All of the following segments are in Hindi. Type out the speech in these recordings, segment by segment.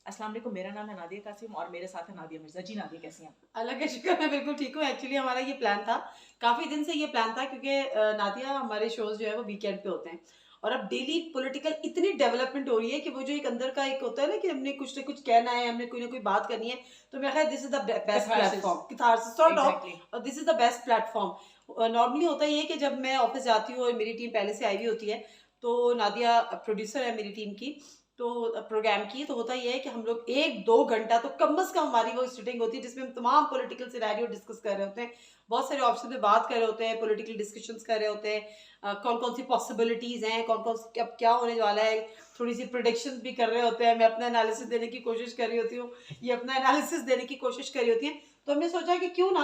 अस्सलाम वालेकुम, मेरा नाम है नादिया कासिम और मेरे साथ है नादिया मिर्जा। जी नादिया, कैसी हैं आप? अल्लाह का शुक्र मैं बिल्कुल ठीक हूँ। एक्चुअली हमारा ये प्लान था, काफ़ी दिन से ये प्लान था क्योंकि नादिया हमारे शोज़ जो है वो वीकेंड पे होते हैं और अब डेली पॉलिटिकल इतनी डेवलपमेंट हो रही है कि वो जो एक अंदर का एक होता है ना कि हमने कुछ ना कुछ कहना है, हमने कोई ना कोई बात करनी है, तो मेरा ख्याल this is the best catharsis. Platform catharsis sort of exactly. और this is the best platform. Normally होता ये है कि जब मैं ऑफ़िस जाती हूँ और मेरी टीम पहले से आई हुई होती है, तो नादिया प्रोड्यूसर है मेरी टीम की, तो प्रोग्राम की तो होता ये है कि हम लोग 1-2 घंटा तो कम से कम हमारी वो सिटिंग होती है जिसमें हम तमाम पॉलिटिकल सिनेरियो डिस्कस कर रहे होते हैं। बहुत सारे ऑप्शन पे बात कर रहे होते हैं, पॉलिटिकल डिस्कशंस कर रहे होते हैं। कौन-कौन सी पॉसिबिलिटीज़ हैं, कौन-कौन सी अब क्या होने वाला है, थोड़ी-सी प्रेडिक्शंस भी कर रहे होते हैं। मैं अपना एनालिसिस देने की कोशिश कर रही होती हूँ, ये अपना एनालिसिस देने की कोशिश कर रही होती हैं। तो हमने सोचा कि क्यों ना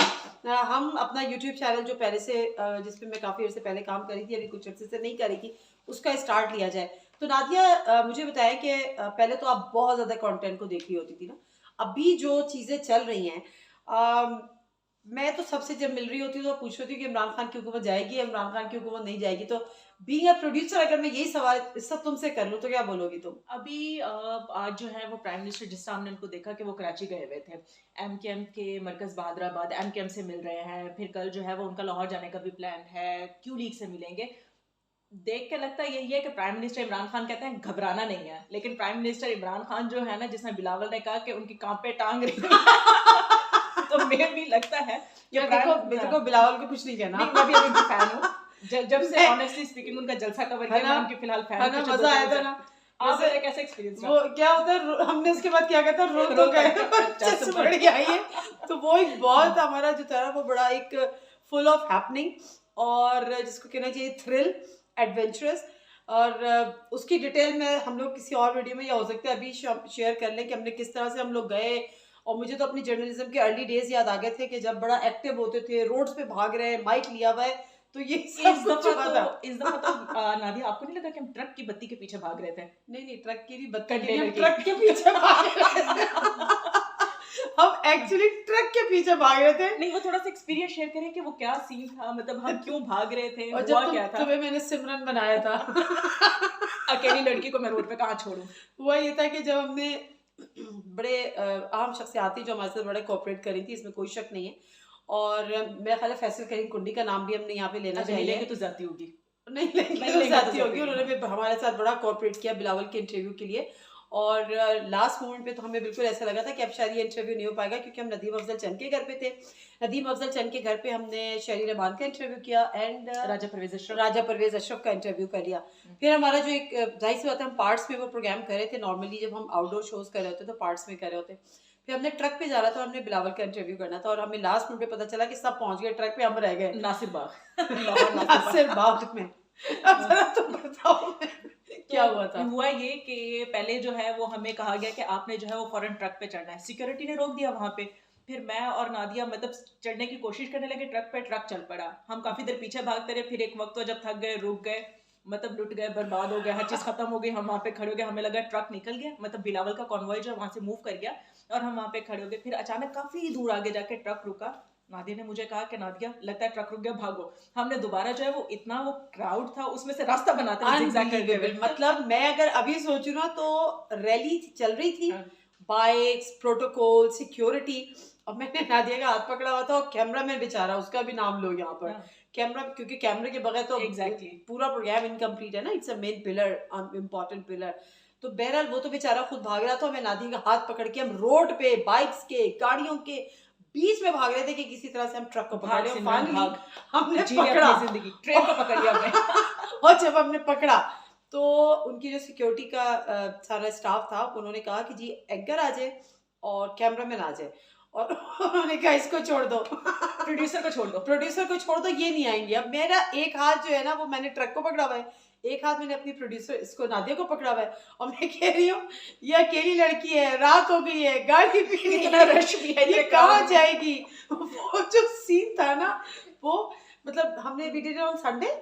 हम अपना यूट्यूब चैनल जो पहले से जिस पे मैं काफ़ी अर्से पहले काम कर रही थी, अभी कुछ अर्से से नहीं कर रही थी, उसका स्टार्ट लिया जाए। तो नादिया मुझे बताया कि पहले तो आप बहुत ज़्यादा कंटेंट को देख रही होती थी ना, अभी जो चीज़ें चल रही हैं मैं तो सबसे जब मिल रही होती हूँ तो पूछ रही होती हूँ कि इमरान खान की हुकूमत जाएगी या इमरान खान की हुकूमत नहीं जाएगी। तो बीइंग अ प्रोड्यूसर अगर मैं यही सवाल इस सब तुमसे कर लूँ तो क्या बोलोगी तुम? अभी आज जो है वो प्राइम मिनिस्टर, जिस सामने उनको देखा कि वो कराची गए हुए थे, एमकेएम के मरकज बहादराबाद एमकेएम से मिल रहे हैं, फिर कल जो है वो उनका लाहौर जाने का भी प्लान है, क्यू लीग से मिलेंगे। देख के लगता यही है कि प्राइम मिनिस्टर इमरान खान कहते हैं घबराना नहीं है, लेकिन प्राइम मिनिस्टर इमरान खान जो है ना, जिसने बिलावल ने कहा कि उनकी कांपे टांग रही तो मैं भी लगता है कि यार देखो देखो बिलावल को कुछ नहीं कहना। नहीं, मैं भी अभी उनकी फैन हूँ। जब से मैं ऑनेस्टली स्पीकिंग उनका जलसा कवर है किया, ना मैं उनकी फिलहाल फैन है हूँ ना पिछले मजा 2-3 आया दिन था से। ना। आप वैसे बताइए कैसा एक्सपीरियंस वो रहा? क्या होता है हमने उसके बाद क्या कहता है रोल तो रोल गए कर अच्छे से बढ़ आई है। तो वो एक बहुत हमारा जो था ना वो बड़ा एक फुल ऑफ हैपनिंग और जिसको कहना चाहिए थ्रिल एडवेंचरस और उसकी डिटेल में हम लोग किसी और वीडियो में या हो सकता है अभी शेयर कर लें कि हमने किस तरह से हम लोग गए। और मुझे तो अपनी जर्नलिज्म के अर्ली डेज याद आ गए थे कि जब बड़ा एक्टिव होते थे, रोड्स पे भाग रहे हैं, माइक लिया हुआ है, तो ये सब कुछ हुआ था। इस दफा तो नादिया, आपको नहीं लगा कि हम ट्रक की बत्ती के पीछे भाग रहे थे? नहीं नहीं ट्रक की नहीं बत्ती के नहीं, कंटेनर हम की। ट्रक के पीछे भाग रहे थे। हम एक्चुअली ट्रक के पीछे भाग रहे थे। नहीं, वो थोड़ा सा एक्सपीरियंस शेयर करें कि वो क्या सीन था, मतलब हम क्यों भाग रहे थे, और हुआ जब क्या था? तुम्हें मैंने सिमरन बनाया था। अकेली लड़की को मैं रोड पे कहाँ छोड़ूं? हुआ ये था कि जब हमने बड़े आम शख्सियात थी जो हमारे साथ बड़े कोऑपरेट करी थी, इसमें कोई शक नहीं है। और मेरा ख्याल है फैसल करीम कुंडी का नाम भी हमने यहाँ पे लेना अभी नहीं लेंगे चाहिए। तो जाती होगी। नहीं लेंगे नहीं तो लेंगे तो ज़्यादती जाती होगी। होगी। उन्होंने भी हमारे साथ बड़ा कोऑपरेट किया बिलावल के इंटरव्यू के लिए। और लास्ट मोमेंट पे तो हमें बिल्कुल ऐसा लगा था कि अब शायद ये इंटरव्यू नहीं हो पाएगा क्योंकि हम नदीम अफजल चंद के घर पे थे। नदीम अफजल चंद के घर पे हमने शहरी रहमान का इंटरव्यू किया एंड राजा परवेज अशरफ का इंटरव्यू कर लिया। फिर हमारा जो एक जाहिर सी बात है हम पार्ट्स में वो प्रोग्राम कर रहे थे। नॉर्मली जब हम आउटडोर शोज कर रहे होते तो पार्ट्स में कर रहे होते। फिर हमने ट्रक पे जाना था और हमने बिलावल का इंटरव्यू करना था और हमें लास्ट मिनट पे पता चला कि सब पहुंच गए, ट्रक पे हम रह गए नासिर बाग लाहौर नासिर बाग। नासिर बाग में। अब जरा तुम बताओ क्या हुआ था? हुआ ये कि पहले जो है वो हमें कहा गया कि आपने जो है वो फौरन ट्रक पे चढ़ना है, सिक्योरिटी ने रोक दिया वहां पे। फिर मैं और नादिया मतलब चढ़ने की कोशिश करने लगे ट्रक पे, ट्रक चल पड़ा, हम काफी देर पीछे भागते रहे। फिर एक वक्त तो जब थक गए, रुक गए, मतलब लुट गए, बर्बाद हो गए, हर चीज खत्म हो गई, हम वहां पे खड़े हो गए, हमें लगा ट्रक निकल गया, मतलब बिलावल का कॉन्वॉय जो वहां से मूव कर गया और हम वहां पे खड़े हो गए। फिर अचानक काफी दूर आगे जाके ट्रक रुका। नादिया ने मुझे कहा कि नादिया लगता है ट्रक रुक गया, भागो। हमने दोबारा जो है वो इतना वो क्राउड था उसमें से रास्ता बनाते रहे zigzag करते हुए। मतलब मैं अगर अभी सोचूं ना तो रैली चल रही थी, हाँ। बाइक्स, प्रोटोकॉल, सिक्योरिटी और मैंने नादिया का हाथ पकड़ा हुआ था और कैमरा मैन बेचारा उसका भी नाम लो यहाँ पर। हाँ। कैमरा क्योंकि कैमरे के बगैर तो एग्जैक्टली। पूरा प्रोग्राम इनकम्प्लीट है ना, it's a main pillar, important pillar. तो बहरहाल वो तो बेचारा खुद भाग रहा था, मैं नादिया का हाथ पकड़ के हम रोड पे बाइक्स के गाड़ियों के बीच में भाग रहे थे कि किसी तरह से हम ट्रक को पकड़ भाग लें। सिमरन फाइनली भाग, हमने जी ले पकड़ा अपनी जिंदगी, ट्रेन को पकड़ लिया हमने। और जब हमने पकड़ा तो उनकी जो सिक्योरिटी का सारा स्टाफ था उन्होंने कहा कि जी एंकर आ जाए और कैमरामैन आ जाए और उन्होंने कहा इसको छोड़ दो। प्रोड्यूसर को छोड़ दो। प्रोड्यूसर को छोड़ दो, ये नहीं आएंगे। अब मेरा एक हाथ जो है ना वो मैंने ट्रक को पकड़ा हुआ है, एक हाथ मैंने अपनी प्रोड्यूसर इसको नादिया को पकड़ा हुआ है और मैं कह रही हूँ ये अकेली लड़की है, रात हो गई है, गाड़ी भी नहीं इतना है, रश भी है, ये इतने कहाँ crowd में। जाएगी। वो जो सीन था ना वो मतलब हमने वी डिड ऑन संडे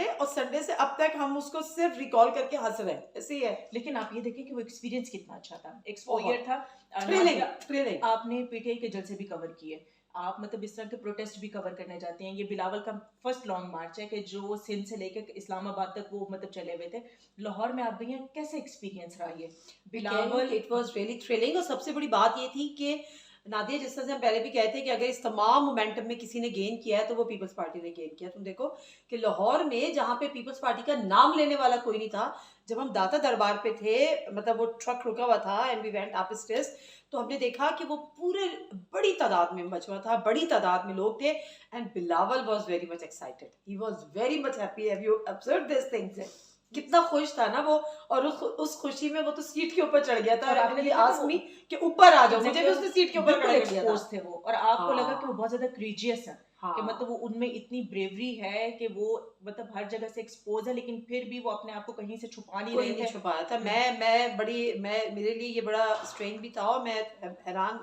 और संडे से अब तक हम उसको सिर्फ रिकॉल करके हंस रहे हैं, ऐसे ही है। लेकिन आप ये देखिए कि वो एक्सपीरियंस कितना अच्छा था, एक्सपोजर था। थ्रिलिंग नादिया, थ्रिलिंग आपने पीटीआई के जलसे भी कवर किए, आप मतलब इस तरह के प्रोटेस्ट भी कवर करने जाते हैं। ये बिलावल का फर्स्ट लॉन्ग मार्च है कि जो सिंध से लेकर इस्लामाबाद तक वो मतलब चले हुए थे। लाहौर में आप गई हैं, कैसा एक्सपीरियंस रहा ये मैं कह रही हूँ बिलावल? कि इट वाज रियली थ्रिलिंग। और सबसे बड़ी बात ये थी कि नादिया, जिस तरह से हम पहले भी कहते हैं कि अगर इस तमाम मोमेंटम में किसी ने गेन किया है तो वो पीपल्स पार्टी ने गेन किया। तुम देखो कि लाहौर में जहाँ पे पीपल्स पार्टी का नाम लेने वाला कोई नहीं था, जब हम दाता दरबार पे थे, मतलब वो ट्रक रुका हुआ था and we went upstairs, तो हमने देखा कि वो पूरे बड़ी तादाद में मचुआ था, बड़ी तादाद में लोग थे, and Bilawal was very much excited, he was very much happy. Have you observe this things? कितना खुश था ना वो। और उस खुशी में वो तो सीट के ऊपर चढ़ गया था और और आपने आपने देखा आस्क तो मी कि ऊपर आ जाओ, मुझे एग्जैक्टली भी उसने सीट के ऊपर बिल्कुल खड़ा कर दिया था। एक्सपोज थे वो, और आपको लगा कि वो हाँ बहुत ज्यादा क्रीजियस है, कि हाँ, मतलब वो उनमें इतनी ब्रेवरी है कि वो मतलब हर जगह से एक्सपोज है, लेकिन फिर भी वो अपने आप को कहीं से छुपा नहीं कोई रहे नहीं थे। छुपाया था। मैं मेरे लिए ये बड़ा स्ट्रेंज भी था, और मैं हैरान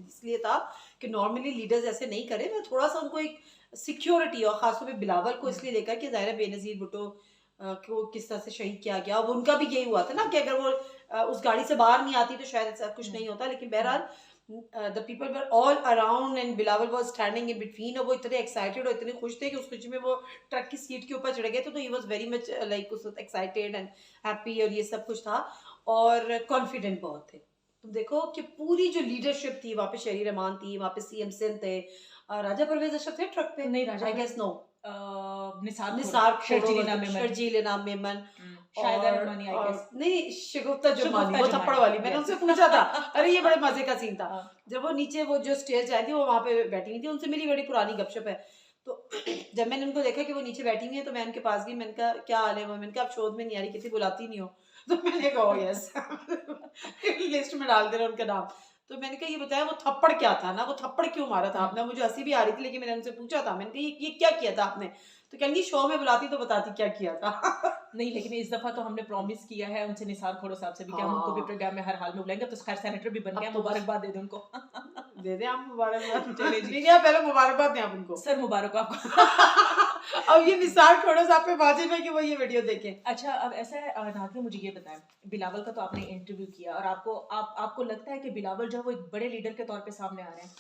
इसलिए था कि नॉर्मली लीडर्स ऐसे नहीं करे। मैं थोड़ा सा उनको एक सिक्योरिटी, और खासतौर पे बिलावल को इसलिए लेकर कि ज़ाहिर है बेनज़ीर भुट्टो को किस तरह से शहीद किया गया, अब उनका भी यही हुआ था ना कि अगर वो उस गाड़ी से बाहर नहीं आती तो शायद ऐसा कुछ नहीं होता। लेकिन बहरहाल the people were all around and Bilawal was standing in between, और वो इतने एक्साइटेड और इतने खुश थे कि उस खुशी में वो ट्रक की सीट के ऊपर चढ़ गए थे। तो he was very much like उस एक्साइटेड एंड हैप्पी, और ये सब कुछ था, और कॉन्फिडेंट बहुत थे। तुम देखो कि पूरी जो लीडरशिप थी, वहाँ पे शहरी रहमान थी, वहाँ पे सीएम सिंध थे, राजा परवेज अशरफ थे ट्रक पे, नहीं, Raja I guess no, Nisar Nisar खोड़ो, शर्जीली नाम में शर्जील इनाम मेमन, शायद और रहमानी आई गेस, नहीं, शगुफ्ता जुमानी, शगुफ्ता वो जुमानी, थप्पड़ वाली, मैंने yes। उनसे पूछा था। अरे ये बड़े मजे का सीन था। हाँ, जब वो नीचे वो जो स्टेज आई थी, वो वहां पे बैठी हुई थी, उनसे मेरी बड़ी पुरानी गपशप है। तो जब मैंने उनको देखा कि वो नीचे बैठी हुई है, तो मैं उनके पास गई, मैंने कहा क्या हाल है? वो मैंने कहा आप शोध में नहीं आ रही, किसी बुलाती नहीं हो? तो मैंने कहा यस, लिस्ट में डाल दे रहा उनका नाम। तो मैंने कहा ये बताया वो थप्पड़ क्या था ना, वो थप्पड़ क्यों मारा था आपने? मुझे हंसी भी आ रही थी, लेकिन मैंने उनसे पूछा था, मैंने कहा ये क्या किया था आपने? तो कहेंगी शो में बुलाती तो बताती क्या किया था। नहीं, लेकिन इस दफा तो हमने प्रॉमिस किया है उनसे, निसार खोड़ो साहब से भी, कि हम उनको भी हाँ, प्रोग्राम में हर हाल में बुलाएंगे। अब तो खैर सेनेटर भी बन अब गए हैं, तो बस मुबारकबाद दे दें उनको। दे दें आप मुबारकबाद। चले जी, नहीं, आप पहले मुबारकबाद दें आप उनको। सर मुबारक हो आपको। अब ये निसार खोड़ो साहब पे वाजिब है कि वो ये वीडियो देखें। अच्छा, अब ऐसा है नादिया, मुझे ये बताएं, बिलावल का तो आपने इंटरव्यू किया, और आपको लगता है कि बिलावल जो है वो एक बड़े लीडर के तौर पे सामने आ रहे हैं?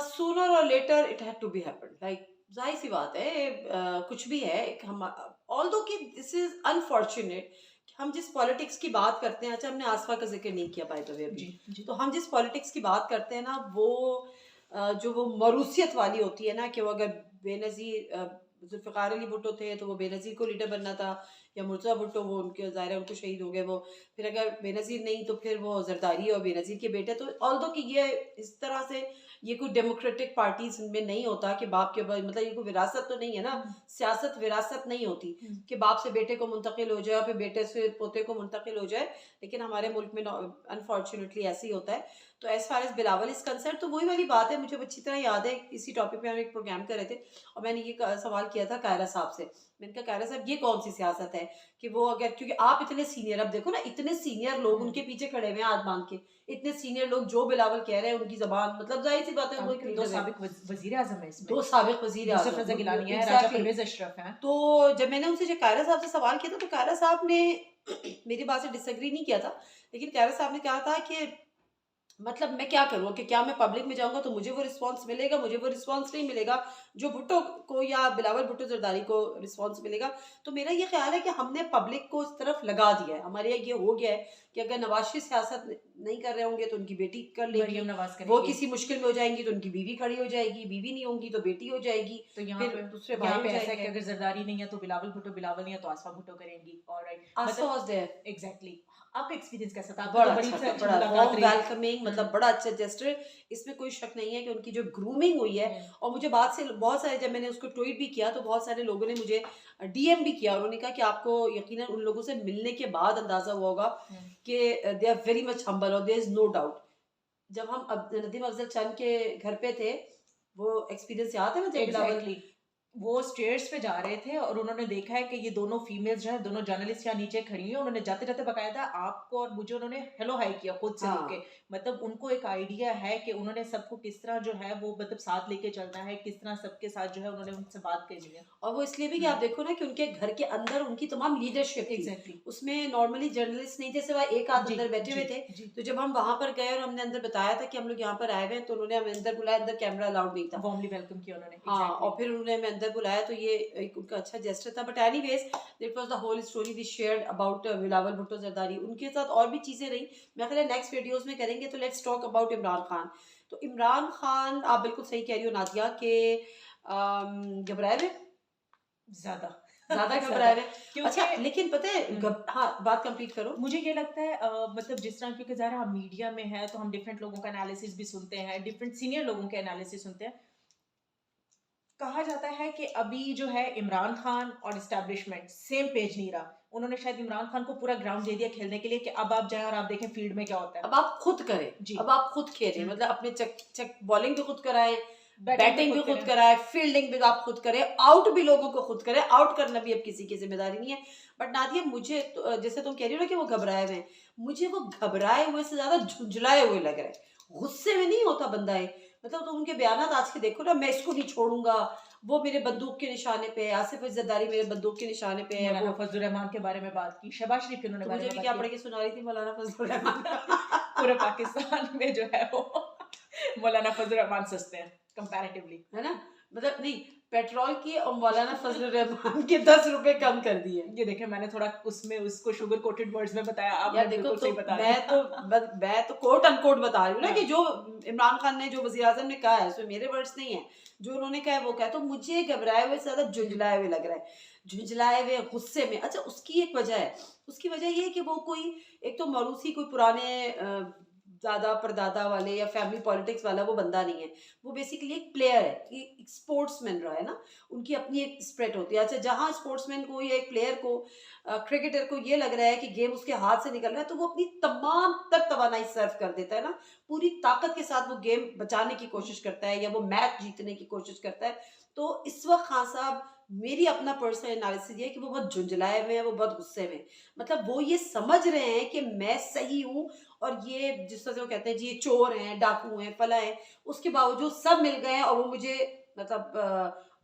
सूनर और later it had to be happened, like जाहिर सी बात है, कुछ भी है एक हम, ऑल्दो कि दिस इज अनफॉर्चुनेट कि हम जिस पॉलिटिक्स की बात करते हैं, अच्छा हमने आसफा का जिक्र नहीं किया बाय द वे अभी, जी जी। तो हम जिस पॉलिटिक्स की बात करते हैं ना, वो जो वो मरूसियत वाली होती है ना, कि वो अगर बेनज़ीर जुल्फ़िकार अली भुट्टो थे तो वो बेनज़ीर को लीडर बनना था, या मुर्तज़ा भुट्टो, वो उनके ज़ाहिर है उनको शहीद हो गए वो, फिर अगर बेनज़ीर नहीं तो फिर वो जरदारी और बेनज़ीर के बेटे। तो ऑल्दो कि ये इस तरह से ये कोई डेमोक्रेटिक पार्टीज में नहीं होता कि बाप के बाद, मतलब ये कोई विरासत तो नहीं है ना, सियासत विरासत नहीं होती कि बाप से बेटे को मुंतकिल हो जाए, फिर बेटे से पोते को मुंतकिल हो जाए। लेकिन हमारे मुल्क में अनफॉर्चुनेटली ऐसे ही होता है। तो as far as Bilawal is concern, तो वही वाली बात है, मुझे अच्छी तरह याद है, इसी टॉपिक पे हम एक प्रोग्राम कर रहे थे, और मैंने ये सवाल किया था कायरा साहब से। मैंने कहा कायरा साहब ये कौन सी सियासत है कि वो अगर, क्योंकि आप इतने सीनियर, अब देखो ना इतने सीनियर लोग उनके पीछे खड़े हुए हैं हाथ बांध के, इतने सीनियर लोग जो बिलावल कह रहे हैं उनकी जबान, मतलब जाहिर सी बात है वो एक दो लीडर है। साबिक वजीर आजम है इसमें, दो साबिक वजीर यूसुफ आजम, रजा गिलानी है, राजा एग्जैक्टली। परवेज अशरफ हैं। तो जब मैंने उनसे जो कायरा साहब से सवाल किया था, तो कायरा साहब ने मेरी बात से डिसएग्री नहीं किया था, लेकिन कायरा साहब ने कहा था कि मतलब मैं क्या करूँ कि क्या मैं पब्लिक में जाऊंगा तो मुझे वो रिस्पांस मिलेगा, मुझे वो रिस्पांस नहीं मिलेगा जो भुट्टो को या बिलावल भुट्टो जरदारी को रिस्पांस मिलेगा। तो मेरा ये ख्याल है कि हमने पब्लिक को उस तरफ लगा दिया है, हमारे यहाँ ये हो गया है कि अगर नवाज शरीफ सियासत नहीं कर रहे होंगे तो उनकी बेटी कर लेगी, मरियम नवाज वो करेंगी, किसी मुश्किल में हो जाएंगी तो उनकी बीवी खड़ी हो जाएगी, बीवी नहीं होंगी तो बेटी हो जाएगी, तो यहाँ फिर पे दूसरे भाई हो ऐसा है कि जाएंगे। अगर जरदारी नहीं है तो बिलावल भुट्टो, बिलावल नहीं है तो आसफा भुट्टो करेंगी। ऑलराइट, आस्था मतलब वाज देयर, एग्जैक्टली। आपका एक्सपीरियंस कैसा था? आपकी बड़ा तो बड़ी अच्छा से था, अच्छी बड़ा मुलाकात वार्म रही। वेलकमिंग, मतलब बड़ा अच्छा जेस्चर, इसमें कोई शक नहीं है कि उनकी जो ग्रूमिंग हुई है। और मुझे बात से बहुत सारे, जब मैंने उसको ट्वीट भी किया तो बहुत सारे लोगों ने मुझे डीएम भी किया, उन्होंने कहा कि आपको यकीनन उन लोगों से मिलने के बाद अंदाजा हुआ होगा कि they are very much humble, और देयर इज नो डाउट। जब हम नदीम अफजल चंद के घर पे थे, वो एक्सपीरियंस याद है ना, जब बिलावल एग्जैक्टली, वो स्टेयर्स पे जा रहे थे और उन्होंने देखा है कि ये दोनों फीमेल्स जो है, दोनों जर्नलिस्ट यहाँ नीचे खड़ी हैं। उन्होंने जाते जाते बकायदा आपको और मुझे उन्होंने हेलो हाई किया खुद से रुक के। हाँ मतलब उनको एक आइडिया है कि उन्होंने सबको किस तरह जो है वो मतलब साथ लेके चलना है, किस तरह सबके साथ जो है उन्होंने उनसे बात करनी है। और वो इसलिए भी कि आप हम्म। देखो ना कि उनके घर के अंदर उनकी तमाम लीडरशिप थी, एग्जैक्टली। उसमें नॉर्मली जर्नलिस्ट नहीं थे, सिवाय एक आध जी अंदर बैठे जी हुए थे। जी। तो जब हम वहां पर गए और हमने अंदर बताया था कि हम लोग यहाँ पर आए हुए हैं, तो उन्होंने हमें अंदर बुलाया, अंदर कैमरा अलाउड नहीं था। वार्मली वेलकम किया उन्होंने। हाँ, एग्जैक्टली। और फिर उन्होंने हमें अंदर बुलाया, तो ये एक उनका अच्छा जेस्चर था। But anyways that was the whole story we shared about Bilawal Bhutto Zardari. उनके साथ और भी चीजें रही, मैं ख्याल है नेक्स्ट वीडियोस में करेंगे। तो let's talk about Imran Khan. तो इमरान खान, आप बिल्कुल सही कह रही हो नादिया के घबराए हुए, ज्यादा ज्यादा घबराए ज्यादा। हुए। अच्छा, क्योंकि लेकिन पता है हाँ, बात कंप्लीट करो। मुझे ये लगता है मतलब जिस तरह, क्योंकि ज़ाहिर है हम मीडिया में है तो हम डिफरेंट लोगों का एनालिसिस भी सुनते हैं, डिफरेंट सीनियर लोगों के एनालिसिस सुनते हैं। कहा जाता है कि अभी जो है इमरान खान और इस्टेब्लिशमेंट सेम पेज नहीं रहा। उन्होंने शायद इमरान खान को पूरा ग्राउंड दे दिया खेलने के लिए कि अब आप जाएं और आप देखें फील्ड में क्या होता है। अब आप खुद करें, जी। अब आप खुद खेलें, मतलब अपने चक चक बॉलिंग भी खुद कराएं, बैटिंग भी बैटिंग भी खुद खुद करें। कराएं, फील्डिंग भी आप खुद करें, आउट भी लोगों को खुद करें। आउट करना भी अब किसी की जिम्मेदारी नहीं है। बट नादिया, मुझे तो, जैसे तुम कह रही हो ना कि वो घबराए हुए हैं, मुझे वो घबराए हुए से ज्यादा झुंझलाए हुए लग रहे हैं। गुस्से में नहीं होता बंदा है, मतलब तुम उनके बयान आज के देखो ना, मैं इसको नहीं छोड़ूंगा, वो मेरे बंदूक के निशाने पे है, आसिफ जरदारी मेरे बंदूक के निशाने पे है मौलाना वो। फजल रहमान के बारे में बात की, शहबाज शरीफ के उन्होंने तो बारे मुझे में भी बात क्या की। पढ़ के सुना रही थी मौलाना फजल रहमान। पूरे पाकिस्तान में जो है वो मौलाना फजल रहमान सस्ते हैं कंपैरेटिवली। है ना, मतलब नहीं, पेट्रोल की और मौलाना फजल रहमान के 10 रुपए कम कर दिए। ये देखें, मैंने थोड़ा उसमें उसको शुगर कोटेड वर्ड्स में बताया, आपने यार देखो, बिल्कुल तो सही बता मैं तो दिया। मैं तो कोट अनकोट बता रही हूँ ना हाँ। कि जो इमरान खान ने, जो वजीर आजम ने कहा है, उसमें मेरे वर्ड्स नहीं है, जो उन्होंने कहा है वो कहा है। तो मुझे घबराए हुए से ज्यादा झुंझलाए हुए लग रहा है, झुंझलाए हुए, गुस्से में। अच्छा, उसकी एक वजह है, उसकी वजह ये है कि वो कोई, एक तो मरूसी कोई पुराने दादा परदादा वाले या फैमिली पॉलिटिक्स वाला वो बंदा नहीं है। वो बेसिकली एक प्लेयर है, एक स्पोर्ट्समैन रहा है ना, उनकी अपनी एक स्प्रिट होती है। अच्छा, जहाँ स्पोर्ट्समैन को या एक प्लेयर को, क्रिकेटर को ये लग रहा है कि गेम उसके हाथ से निकल रहा है, तो वो अपनी तमाम तर तवानाई सर्व कर देता है ना, पूरी ताकत के साथ वो गेम बचाने की कोशिश करता है या वो मैच जीतने की कोशिश करता है। तो इस वक्त खान साहब, मेरी अपना पर्सनल एनालिसिस ये है कि वो बहुत झुंझलाए हुए हैं, वो बहुत गुस्से में हैं। मतलब वो ये समझ रहे हैं कि मैं सही हूँ, और ये जिस तरह से वो कहते हैं जी, ये चोर हैं, डाकू हैं, फला हैं, उसके बावजूद सब मिल गए हैं और वो मुझे, मतलब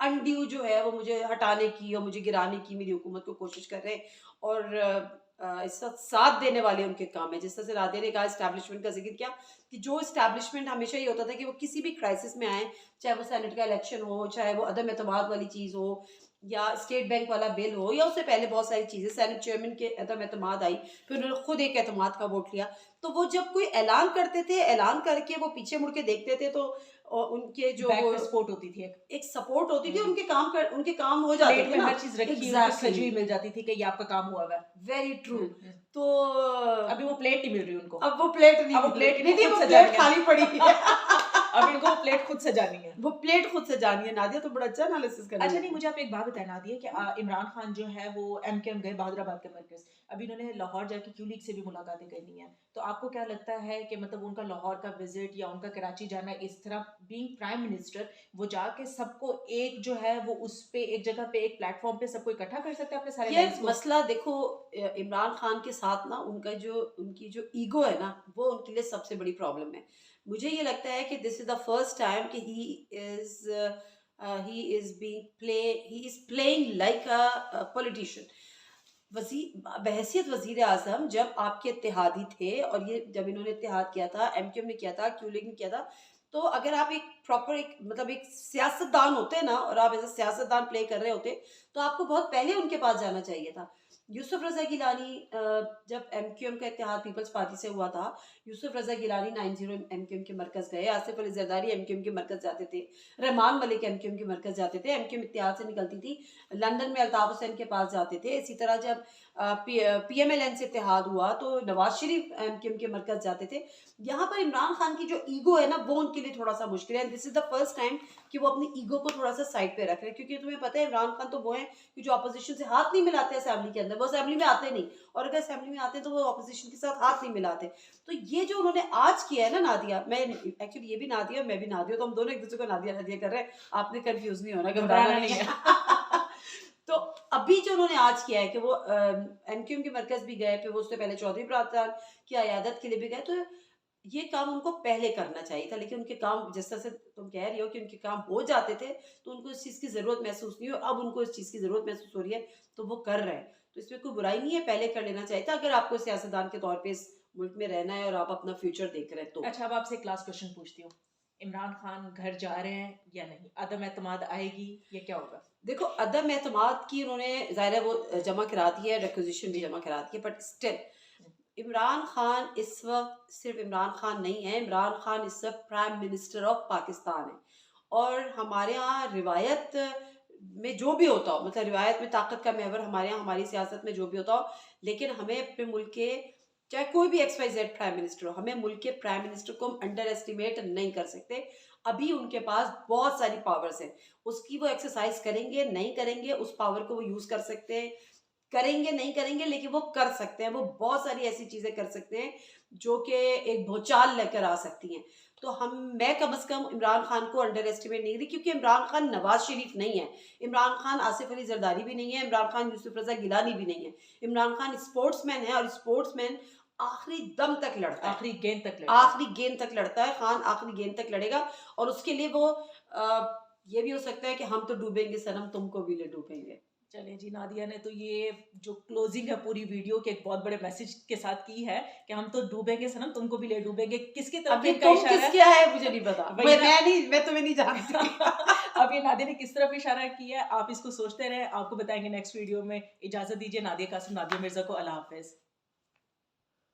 अनड्यू जो है वो मुझे हटाने की और मुझे गिराने की मेरी हुकूमत को कोशिश कर रहे हैं। और इस वक्त साथ देने वाले उनके काम है। जिस तरह से राधे ने कहा, इस्टेब्लिशमेंट का जिक्र किया, कि जो इस्टेब्लिशमेंट हमेशा ये होता था कि वो किसी भी क्राइसिस में आए, चाहे वो सेनेट का इलेक्शन हो, चाहे वो अदम एतमाद वाली चीज़ हो, या स्टेट बैंक वाला बिल हो, या उससे पहले बहुत सारी चीज़ें, सेनेट चेयरमैन के अदम एतमाद आई, फिर उन्होंने खुद एक एतमाद का वोट लिया। तो वो जब कोई ऐलान करते थे, ऐलान करके वो पीछे मुड़ के देखते थे, तो उनके जो बैक वो पे सपोर्ट होती थी एक सपोर्ट होती थी, हम्म। उनके काम हो जाते प्लेट थे में ना। हर चीज रखी हुई सजी एग्जैक्टली, हुई मिल जाती थी कि ये आपका काम हुआ हुआ है। Very true. हम्म। तो अभी वो प्लेट नहीं मिल रही उनको। अब वो प्लेट नहीं, अब वो प्लेट नहीं, इनको वो खुद प्लेट सजानी है। खाली पड़ी है। अब इनको वो प्लेट खुद सजानी है। वो प्लेट खुद से जानी है। नादिया तो बड़ा अच्छा एनालिसिस कर रही अच्छा है। नहीं, मुझे आप एक बात बताना दिए कि इमरान खान जो है वो एमकेएम गए बहादुराबाद के मरकज। अभी इन्होंने लाहौर जाके क्यू लीग से भी मुलाकातें करनी है। तो आपको क्या लगता है कि मतलब उनका लाहौर का विजिट या उनका कराची जाना, इस तरह बीइंग प्राइम मिनिस्टर, वो जाके सबको एक जो है वो उस पे एक जगह पे एक प्लेटफॉर्म पे सबको इकट्ठा कर सकते हैं अपने सारे ये लाइन्स को? मसला देखो, इमरान खान के साथ ना उनकी जो ईगो है ना, वो उनके लिए सबसे बड़ी प्रॉब्लम है। मुझे ये लगता है कि this is the first time कि he is playing like a politician. बहैसियत वजीर आजम, जब आपके इत्तेहादी थे, और ये जब इन्होंने इत्तेहाद किया था, एमक्यूएम ने किया था, क्यू लीग ने किया था, तो अगर आप एक प्रॉपर, एक मतलब एक सियासतदान होते ना, और आप एज अ सियासतदान प्ले कर रहे होते, तो आपको बहुत पहले उनके पास जाना चाहिए था। यूसुफ रजा गिलानी, जब एमक्यूएम का इत्तेहाद पीपल्स पार्टी से हुआ था, यूसुफ रजा गिलानी 90 एमक्यूएम के मरकज गए, आसिफ अली जरदारी एमक्यूएम के मरकज जाते थे, रहमान मलिक एमक्यूएम के मरकज जाते थे, एमक्यूएम इत्तेहाद से निकलती थी, लंदन में अल्ताफ हुसैन के पास जाते थे। इसी तरह जब PMLN से इत्तेहाद हुआ तो नवाज शरीफ MQM के मरकज जाते थे। यहाँ पर इमरान खान की जो ईगो है ना वो उनके लिए थोड़ा सा मुश्किल है। This is the first time कि वो अपनी ईगो को थोड़ा सा साइड पे रख रहे हैं, क्योंकि तुम्हें पता है इमरान खान तो वो है कि जो अपोजिशन से हाथ नहीं मिलाते असेंबली के अंदर, वो असेंबली में आते नहीं, और अगर असेंबली में आते हैं तो वो अपोजिशन के साथ हाथ नहीं मिलाते। तो ये जो उन्होंने आज किया है ना नादिया, मैं एक्चुअली ये भी नादिया मैं भी नादिया, तो हम दोनों एक दूसरे को नादिया नादिया कर रहे हैं, आपने कंफ्यूज नहीं होना, घबराना नहीं है। तो अभी जो उन्होंने आज किया है कि वो MQM के मरकज भी गए, फिर वो उससे पहले चौधरी बरादरान की अयादत के लिए भी गए, तो ये काम उनको पहले करना चाहिए था, लेकिन उनके काम जिस तरह से तुम कह रही हो कि उनके काम हो जाते थे तो उनको इस चीज़ की ज़रूरत महसूस नहीं हो, अब उनको इस चीज़ की ज़रूरत महसूस हो रही है तो वो कर रहे हैं। तो इसमें कोई बुराई नहीं है, पहले कर लेना चाहिए था अगर आपको सियासतदान के तौर पे इस मुल्क में रहना है और आप अपना फ्यूचर देख रहे हैं तो। अच्छा, अब आपसे एक लास्ट क्वेश्चन पूछती हूँ। इमरान खान घर जा रहे हैं या नहीं? अदम एतमाद आएगी या क्या होगा? देखो, अदम एतमाद की उन्होंने ज़ाहिर है वो जमा करा दी है, रिक्वेजिशन भी जी। जमा करा दी है, बट स्टिल इमरान खान इस वक्त सिर्फ इमरान खान नहीं है, इमरान खान इस वक्त प्राइम मिनिस्टर ऑफ पाकिस्तान है। और हमारे यहाँ रिवायत में जो भी होता हो, मतलब रिवायत में ताकत का महवर हमारे यहाँ, हमारी सियासत में जो भी होता हो, लेकिन हमें अपने मुल्क के चाहे कोई भी XYZ प्राइम मिनिस्टर हो, हमें मुल्क के प्राइम मिनिस्टर को हम अंडर एस्टिमेट नहीं कर सकते। अभी उनके पास बहुत सारी पावर्स हैं, उसकी वो एक्सरसाइज करेंगे नहीं करेंगे, उस पावर को वो यूज कर सकते हैं, करेंगे नहीं करेंगे, लेकिन वो कर सकते हैं। वो बहुत सारी ऐसी चीजें कर सकते हैं जो कि एक भूचाल लेकर आ सकती हैं। तो मैं कम से कम इमरान खान को अंडर एस्टिमेट नहीं करी, क्योंकि इमरान खान नवाज शरीफ नहीं है, इमरान खान आसिफ अली जरदारी भी नहीं है, इमरान खान यूसुफ रजा गिलानी भी नहीं है। इमरान खान स्पोर्ट्समैन है, और स्पोर्ट्समैन आखिरी दम तक लड़ता है, आखिरी गेंद तक लड़ता है। आखिरी गेंद तक लड़ता है। खान आखिरी गेंद तक लड़ेगा, और उसके लिए वो ये भी हो सकता है कि हम तो डूबेंगे सनम, तुमको भी ले डूबेंगे। चलिए जी, नादिया ने तो ये जो क्लोजिंग है पूरी वीडियो के एक बहुत बड़े मैसेज के साथ की है कि हम तो डूबेंगे सनम, तुमको भी ले डूबेंगे। किसकी तरफ अभी इनका तुम इशारा है? किसके है मुझे नहीं पता, वही ना। मैं तुम्हें नहीं जानती। अब ये नादिया ने किस तरफ इशारा किया है, आप इसको सोचते रहे। आपको बताएंगे नेक्स्ट वीडियो में। इजाजत दीजिए, नादिया कासिम, नादिया मिर्जा को अल्लाह हाफिज।